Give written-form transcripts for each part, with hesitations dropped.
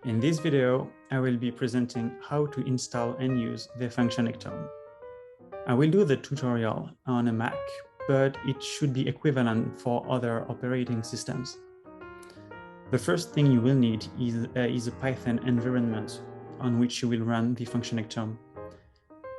In this video, I will be presenting how to install and use the Functionnectome. I will do the tutorial on a Mac, but it should be equivalent for other operating systems. The first thing you will need is a Python environment on which you will run the Functionnectome.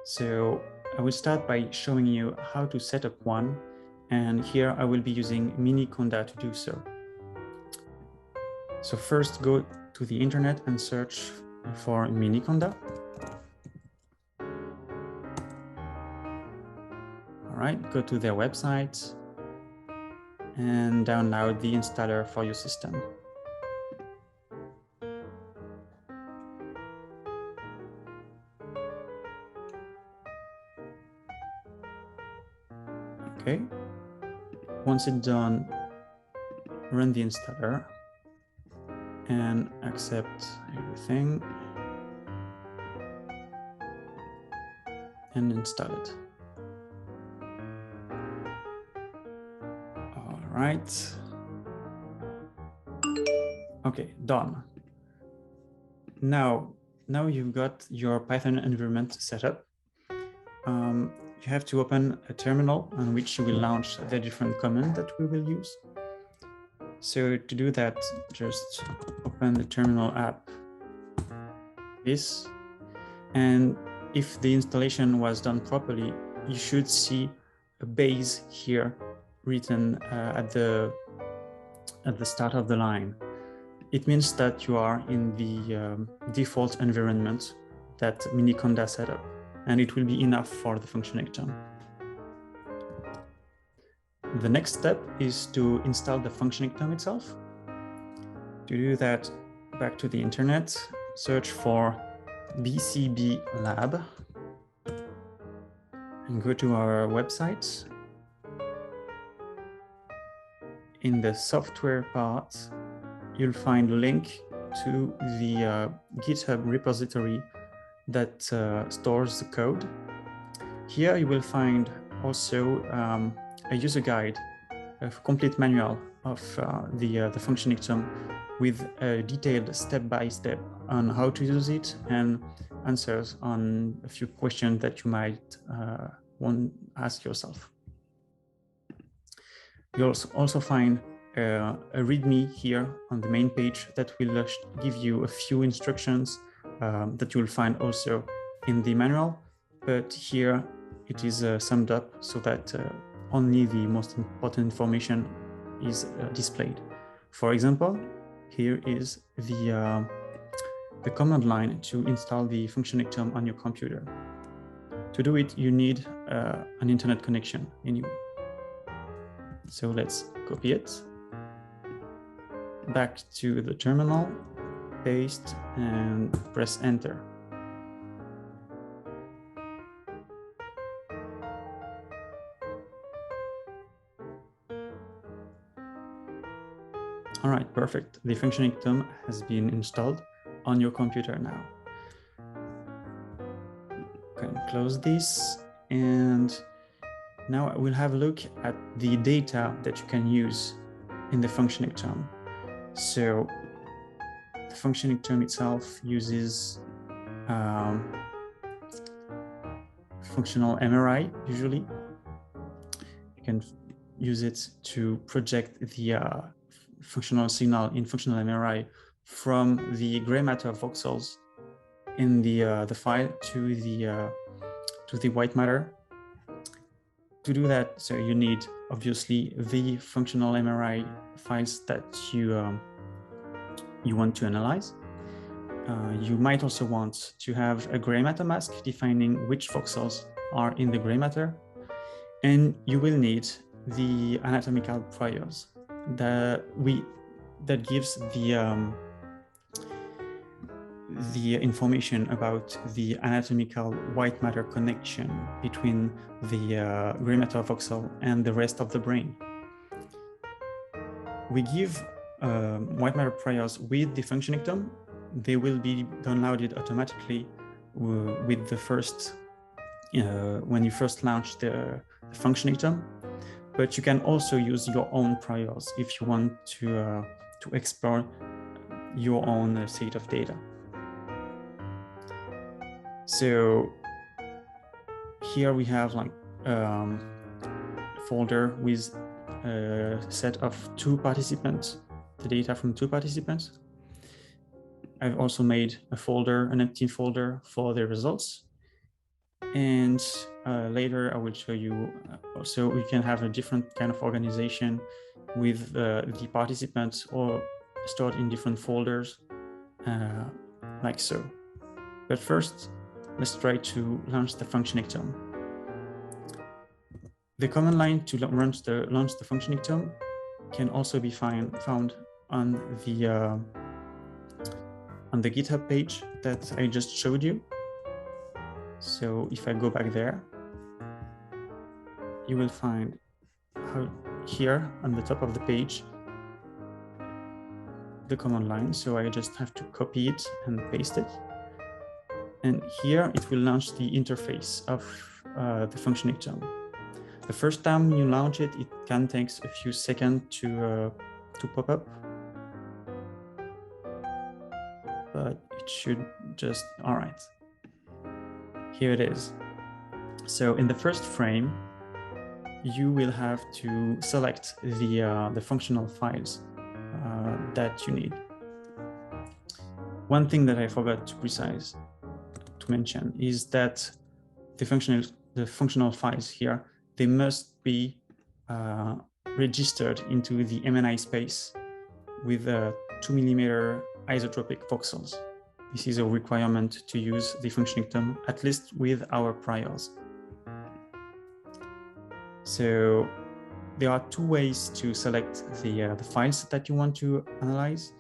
So I will start by showing you how to set up one, and here I will be using miniconda to do so. So first go to the internet and search for miniconda. All right, go to their website and download the installer for your system. Okay, once it's done, run the installer and accept everything and install it. All right. Okay, done. Now you've got your Python environment set up. You have to open a terminal on which you will launch the different commands that we will use. So to do that, just open the terminal app, this, and if the installation was done properly, you should see a base here written at the start of the line. It means that you are in the default environment that miniconda set up, and it will be enough for the Functionnectome. The next step is to install the Functionnectome itself. To do that, back to the internet, search for BCB Lab and go to our website. In the software part, you'll find a link to the GitHub repository that stores the code. Here you will find also a user guide, a complete manual of the Functionnectome with a detailed step-by-step on how to use it and answers on a few questions that you might want to ask yourself. You'll also find a README here on the main page that will give you a few instructions that you will find also in the manual, but here it is summed up so that only the most important information is displayed. For example, here is the command line to install the Functionnectome on your computer. To do it, you need an internet connection anyway. So let's copy it. Back to the terminal, paste, and press enter. All right, perfect. The Functionnectome has been installed on your computer now. Okay, close this, and now we'll have a look at the data that you can use in the Functionnectome. So the Functionnectome itself uses functional MRI usually. You can use it to project the functional signal in functional MRI from the gray matter voxels in the file to the white matter. To do that, so you need obviously the functional MRI files that you want to analyze. You might also want to have a gray matter mask defining which voxels are in the gray matter, and you will need the anatomical priors that gives the information about the anatomical white matter connection between the gray matter voxel and the rest of the brain. We give white matter priors with the Functionnectome. They will be downloaded automatically with the first when you first launch the Functionnectome. But you can also use your own priors if you want to explore your own set of data. So here we have like a folder with a set of 2 participants, the data from 2 participants. I've also made a folder, an empty folder for the results. And later I will show you also we can have a different kind of organization with the participants or stored in different folders like so. But first, let's try to launch the Functionnectome. The command line to launch the Functionnectome can also be found on the GitHub page that I just showed you. So if I go back there, you will find here on the top of the page the command line. So I just have to copy it and paste it. And here it will launch the interface of the Functionnectome. The first time you launch it, it can take a few seconds to pop up. But it should just, all right. Here it is. So in the first frame, you will have to select the functional files that you need. One thing that I forgot to mention is that the functional files here, they must be registered into the MNI space with 2 mm isotropic voxels. This is a requirement to use the Functionnectome, at least with our priors. So there are 2 ways to select the files that you want to analyze.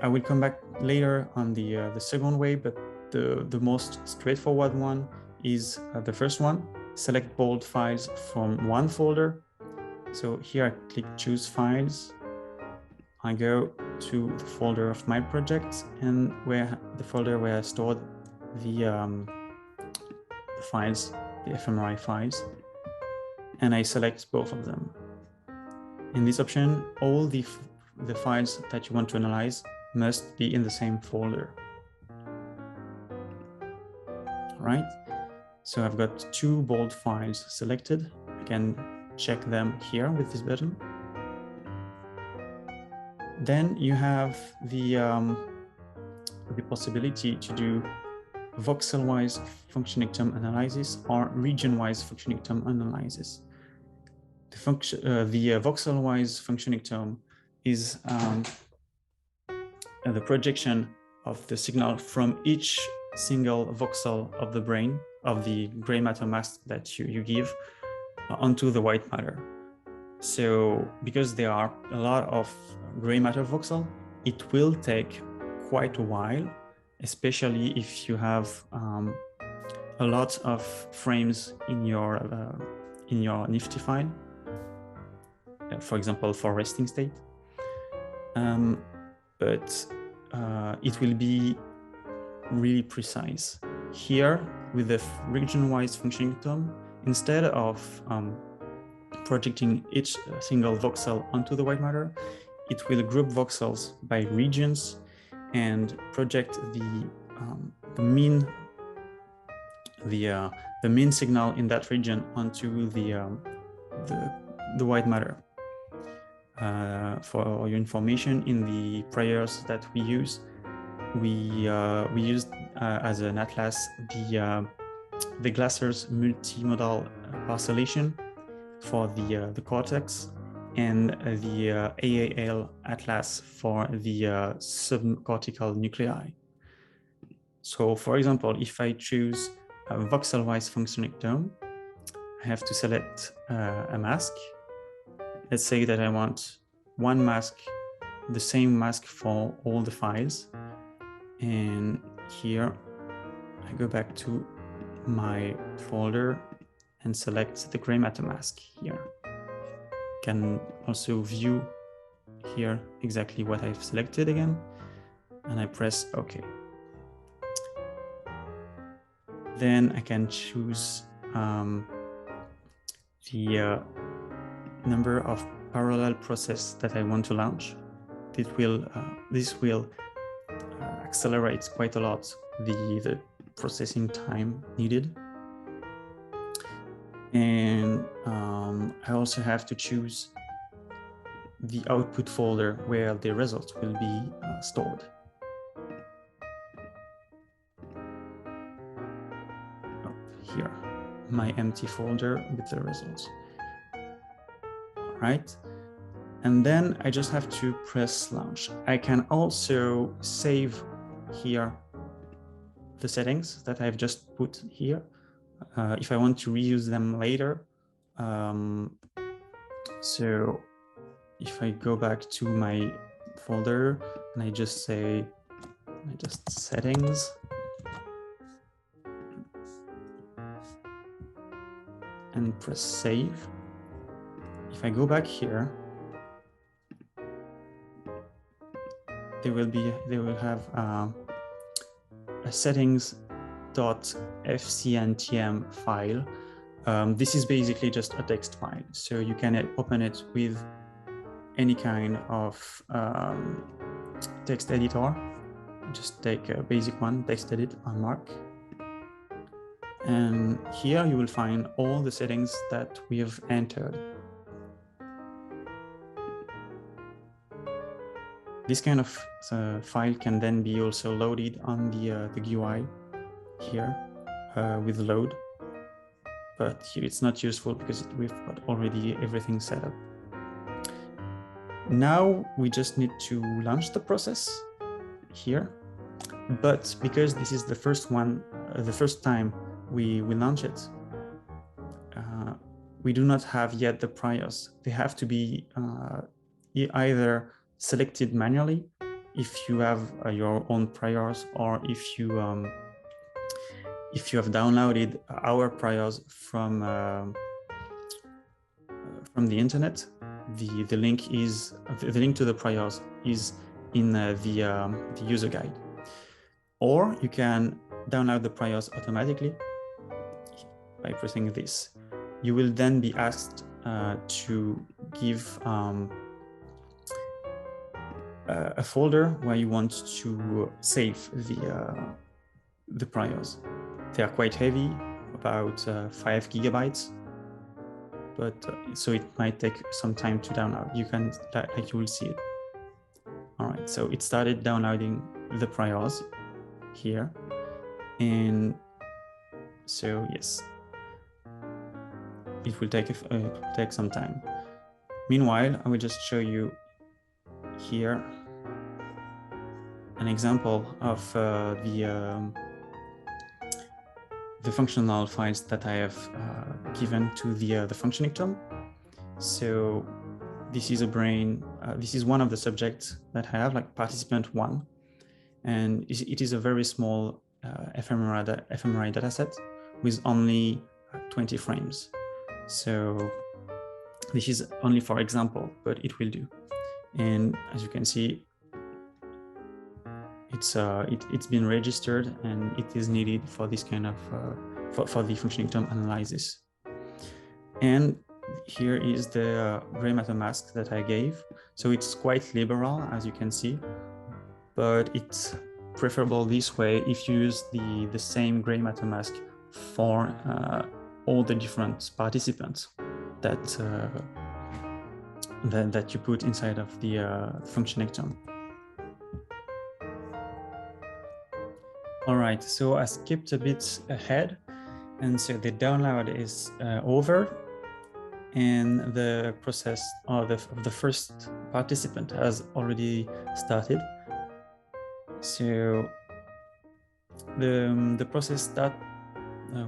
I will come back later on the second way, but the most straightforward one is the first one. Select bold files from one folder. So here I click choose files. I go to the folder of my project and the folder where I stored the files, the fMRI files, and I select both of them. In this option, all the files that you want to analyze must be in the same folder. All right, so I've got 2 bold files selected. I can check them here with this button. Then you have the possibility to do voxel-wise Functionnectome analysis or region-wise Functionnectome analysis. The voxel-wise Functionnectome is the projection of the signal from each single voxel of the brain, of the gray matter mask that you give onto the white matter. So because there are a lot of gray matter voxel, it will take quite a while, especially if you have a lot of frames in your Nifty file, for example, for resting state. But it will be really precise. Here, with the region-wise Functionnectome, instead of projecting each single voxel onto the white matter, it will group voxels by regions and project the mean signal in that region onto the white matter. For your information, in the priors that we use, we used as an atlas the Glasser's multimodal parcellation for the cortex, and the AAL atlas for the subcortical nuclei. So for example, if I choose a voxel-wise Functionnectome, I have to select a mask. Let's say that I want one mask, the same mask for all the files. And here I go back to my folder and select the gray matter mask here. Can also view here exactly what I've selected again, and I press OK. Then I can choose the number of parallel processes that I want to launch. this will accelerate quite a lot the processing time needed. And I also have to choose the output folder where the results will be stored. Here, my empty folder with the results. All right. And then I just have to press launch. I can also save here the settings that I've just put here if I want to reuse them later. So if I go back to my folder and I just say, settings, and press save. If I go back here, they will have a settings.fcntm file. This is basically just a text file, so you can open it with any kind of text editor. Just take a basic one, text edit on Mark. And here you will find all the settings that we have entered. This kind of file can then be also loaded on the GUI here with load, but here it's not useful because we've got already everything set up. Now we just need to launch the process here, but because this is the first one, the first time we launch it, we do not have yet the priors. They have to be either selected manually if you have your own priors, or if you have downloaded our priors from the internet. The link to the priors is in the user guide, or you can download the priors automatically by pressing this. You will then be asked to give a folder where you want to save the priors. They are quite heavy, about 5 gigabytes, but so it might take some time to download. You can, like you will see it. All right, so it started downloading the priors here, and so yes, it will take some time. Meanwhile, I will just show you here an example of the functional files that I have given to the Functionnectome. So this is a brain. This is one of the subjects that I have, like participant 1, and it is a very small fMRI dataset with only 20 frames. So this is only for example, but it will do. And as you can see, it's been registered and it is needed for this kind of for the Functionnectome analysis. And here is the gray matter mask that I gave. So it's quite liberal, as you can see, but it's preferable this way if you use the same gray matter mask for all the different participants that you put inside of the Functionnectome. All right, so I skipped a bit ahead, and so the download is over, and the process of the first participant has already started. So the process starts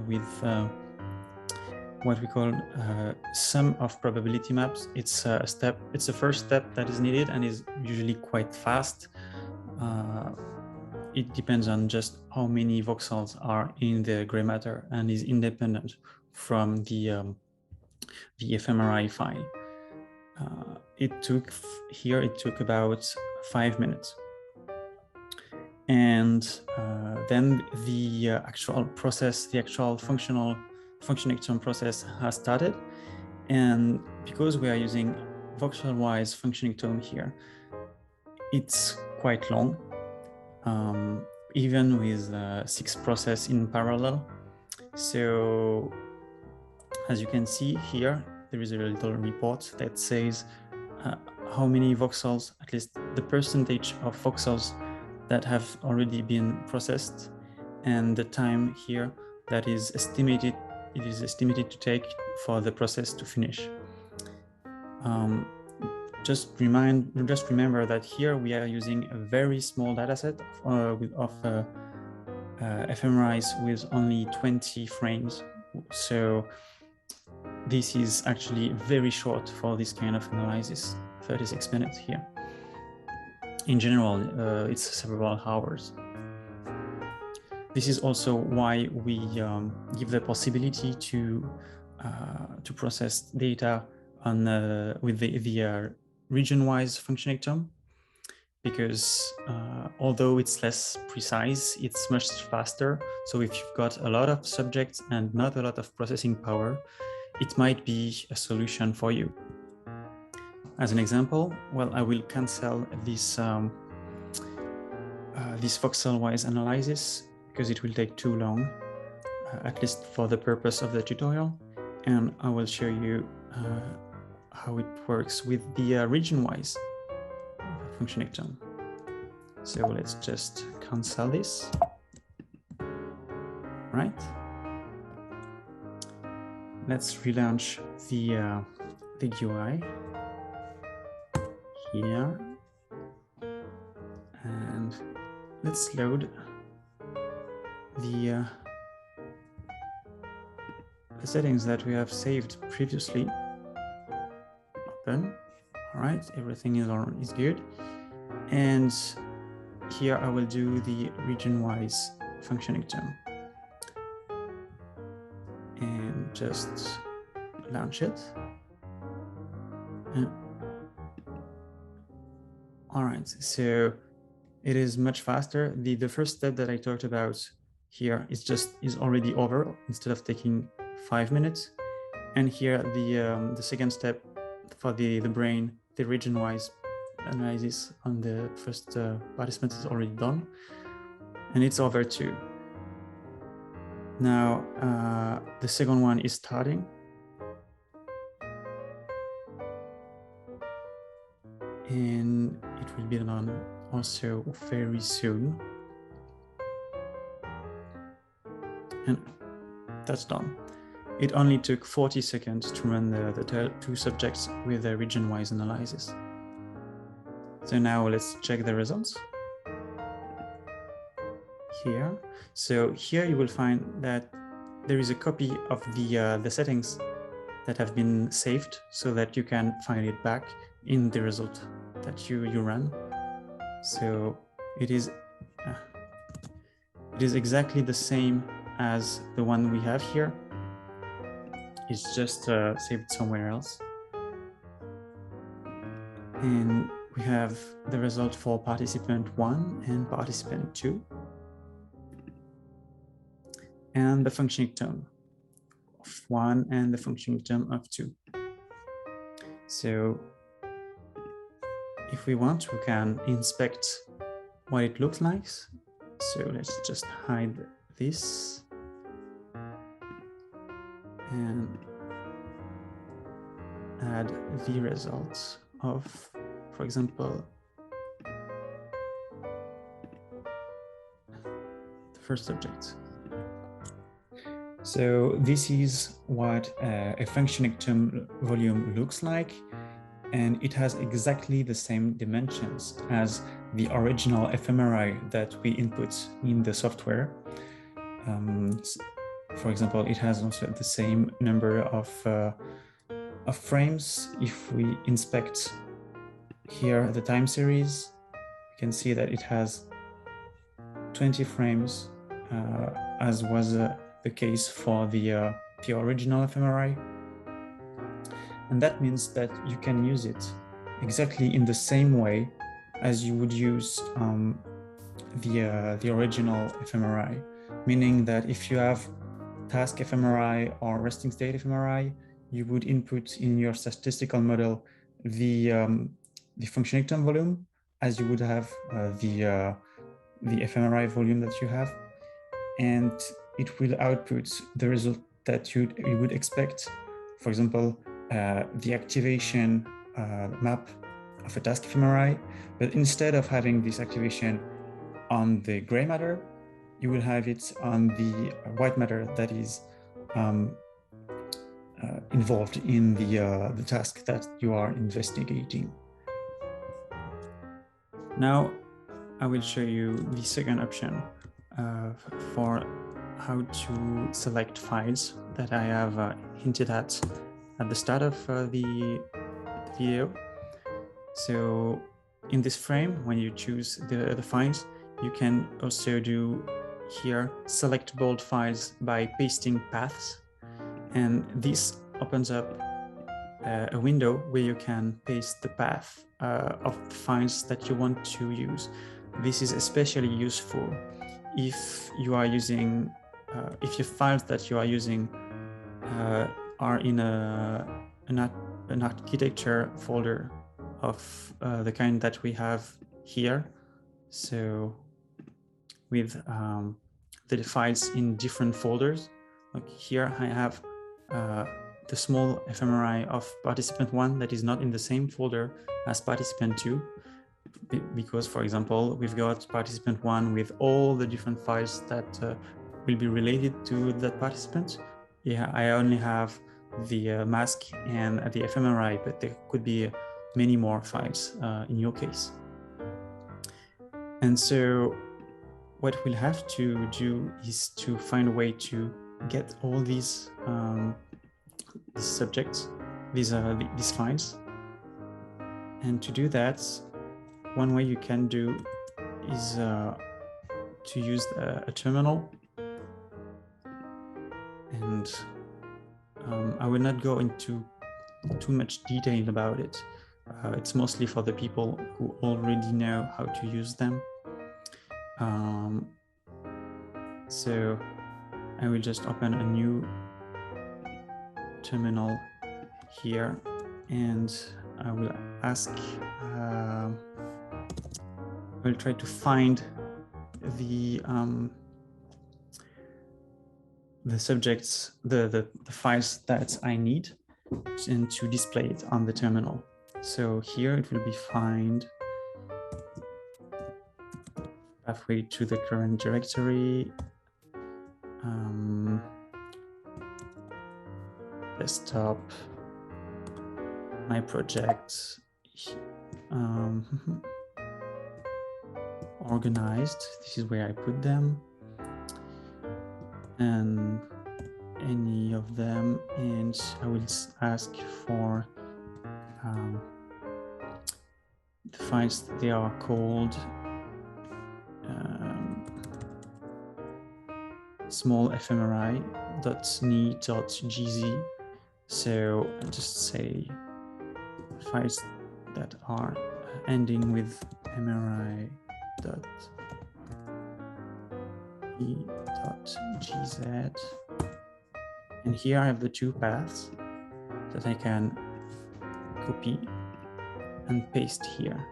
with what we call sum of probability maps. It's a step. It's the first step that is needed and is usually quite fast. It depends on just how many voxels are in the gray matter and is independent from the fMRI file. It took about 5 minutes. And then the actual process, the actual Functionnectome process has started. And because we are using Voxel-wise Functionnectome here, it's quite long, even with 6 processes in parallel. So as you can see here, there is a little report that says how many voxels, at least the percentage of voxels that have already been processed, and the time here that is estimated, it is estimated to take for the process to finish. Just remember that here we are using a very small dataset of fMRIs with only 20 frames. So this is actually very short for this kind of analysis, 36 minutes here. In general, it's several hours. This is also why we give the possibility to process data on with the region-wise functionectome, because although it's less precise, it's much faster. So if you've got a lot of subjects and not a lot of processing power, it might be a solution for you. As an example, well, I will cancel this this Voxel-wise analysis because it will take too long, at least for the purpose of the tutorial, and I will show you how it works with the region-wise functionectome. So let's just cancel this, right? Let's relaunch the GUI here, and let's load the settings that we have saved previously. Open. All right, everything is good. And here I will do the region-wise functionectome and just launch it. All right, so it is much faster. The first step that I talked about here is already over instead of taking 5 minutes. And here the second step for the brain, the region-wise analysis on the first participant is already done, and it's over too. Now the second one is starting, and it will be done also very soon, and that's done. It only took 40 seconds to run the 2 subjects with a region-wise analysis. So now let's check the results here. So here you will find that there is a copy of the settings that have been saved so that you can find it back in the result that you run. So it is exactly the same as the one we have here. It's just saved somewhere else. And we have the result for participant 1 and participant 2. And the functionectome of 1 and the functionectome of 2. So if we want, we can inspect what it looks like. So let's just hide this. And add the results of, for example, the first subject. So this is what a functionectome volume looks like, and it has exactly the same dimensions as the original fMRI that we input in the software. For example, it has also the same number of frames. If we inspect here the time series, we can see that it has 20 frames, as was the case for the original fMRI. And that means that you can use it exactly in the same way as you would use the original fMRI, meaning that if you have task fMRI or resting state fMRI, you would input in your statistical model the functionectome volume as you would have the fMRI volume that you have, and it will output the result that you would expect. For example, the activation map of a task fMRI, but instead of having this activation on the gray matter, you will have it on the white matter that is involved in the task that you are investigating. Now, I will show you the second option for how to select files that I have hinted at the start of the video. So in this frame, when you choose the files, you can also do here select bold files by pasting paths. And this opens up a window where you can paste the path of the files that you want to use. This is especially useful if you are using, if your files that you are using are in an architecture folder of the kind that we have here. So with the files in different folders. Like here I have the small fMRI of participant 1 that is not in the same folder as participant 2, because, for example, we've got participant 1 with all the different files that will be related to that participant. Yeah, I only have the mask and the fMRI, but there could be many more files in your case. And so what we'll have to do is to find a way to get all these subjects, these files. And to do that, one way you can do is to use a terminal. And I will not go into too much detail about it. It's mostly for the people who already know how to use them. So I will just open a new terminal here, and I will ask, I will try to find the subjects, the files that I need, and to display it on the terminal. So here it will be find pathway to the current directory, desktop, my projects, organized, this is where I put them, and any of them, and I will ask for the files. They are called small fMRI.ni.gz. So I'll just say files that are ending with mri.e.gz. And here I have the two paths that I can copy and paste here.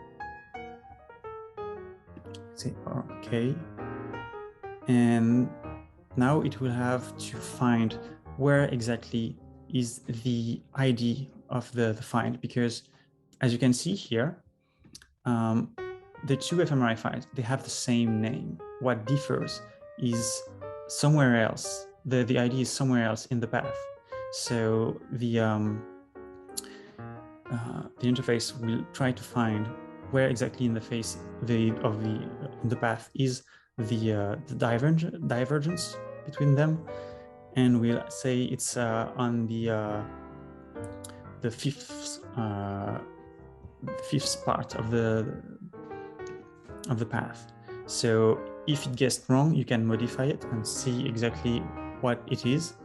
Say OK. And now it will have to find where exactly is the ID of the file, because as you can see here, the two fMRI files, they have the same name. What differs is somewhere else. The ID is somewhere else in the path. So the interface will try to find where exactly in the face in the path is the divergence between them, and we'll say it's on the fifth part of the path. So if it gets wrong, you can modify it and see exactly what it is.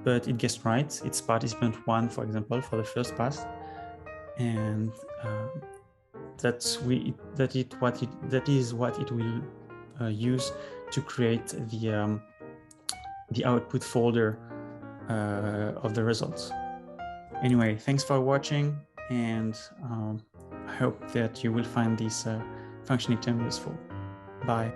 But it gets right. It's participant 1, for example, for the first pass, and that is what it will use to create the output folder of the results. Anyway, thanks for watching, and I hope that you will find this Functionnectome useful. Bye.